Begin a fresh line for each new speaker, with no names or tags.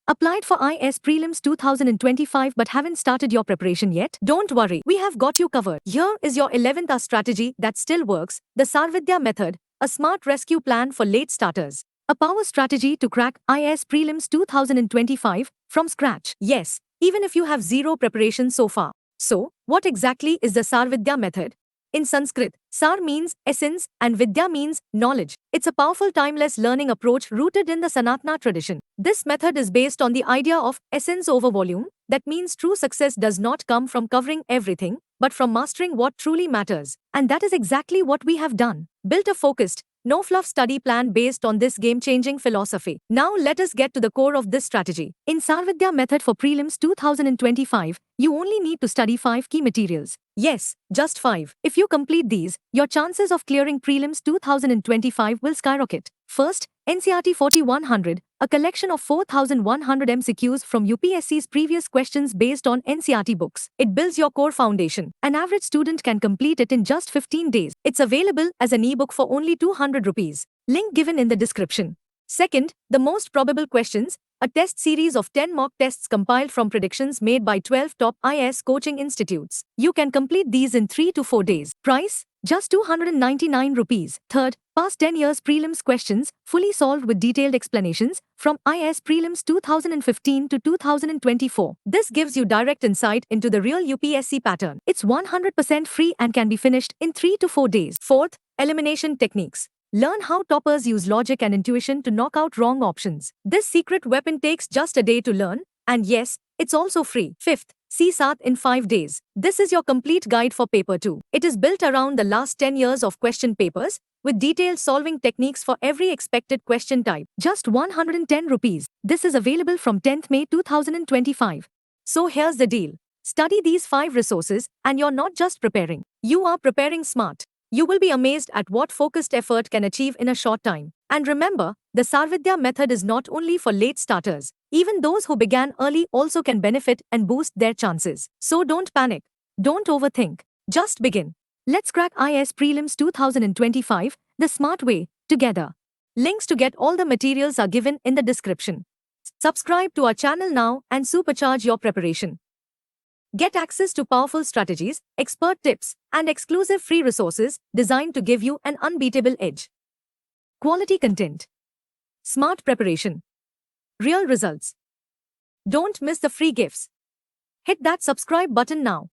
Applied for IS Prelims 2025 but haven't started your preparation yet? Don't worry, we have got you covered. Here is your 11th hour strategy that still works, the Sarvidya method, a smart rescue plan for late starters. A power strategy to crack IS Prelims 2025 from scratch. Yes, even if you have zero preparation so far. So, what exactly is the Sarvidya method? In Sanskrit, Sar means essence and Vidya means knowledge. It's a powerful timeless learning approach rooted in the Sanatana tradition. This method is based on the idea of essence over volume. That means true success does not come from covering everything, but from mastering what truly matters. And that is exactly what we have done. Built a focused, no fluff study plan based on this game-changing philosophy. Now let us get to the core of this strategy. In Sarvidya method for prelims 2025, you only need to study 5 key materials. Yes, just 5. If you complete these, your chances of clearing prelims 2025 will skyrocket. First, NCERT 4100, a collection of 4100 MCQs from UPSC's previous questions based on NCERT books. It builds your core foundation. An average student can complete it in just 15 days. It's available as an ebook for only 200 rupees. Link given in the description. Second, the most probable questions, a test series of 10 mock tests compiled from predictions made by 12 top IAS coaching institutes. You can complete these in 3 to 4 days. Price? Just 299 rupees. Third, past 10 years prelims questions, fully solved with detailed explanations, from IAS Prelims 2015 to 2024. This gives you direct insight into the real UPSC pattern. It's 100% free and can be finished in 3 to 4 days. Fourth, elimination techniques. Learn how toppers use logic and intuition to knock out wrong options. This secret weapon takes just a day to learn, and yes, it's also free. Fifth, CSAT in 5 days. This is your complete guide for paper 2. It is built around the last 10 years of question papers, with detailed solving techniques for every expected question type. Just 110 rupees. This is available from 10th May 2025. So here's the deal. Study these 5 resources, and you're not just preparing. You are preparing smart. You will be amazed at what focused effort can achieve in a short time. And remember, the Sarvidya method is not only for late starters. Even those who began early also can benefit and boost their chances. So don't panic. Don't overthink. Just begin. Let's crack IS Prelims 2025 the smart way, together. Links to get all the materials are given in the description. Subscribe to our channel now and supercharge your preparation. Get access to powerful strategies, expert tips, and exclusive free resources designed to give you an unbeatable edge. Quality content. Smart preparation. Real results. Don't miss the free gifts. Hit that subscribe button now.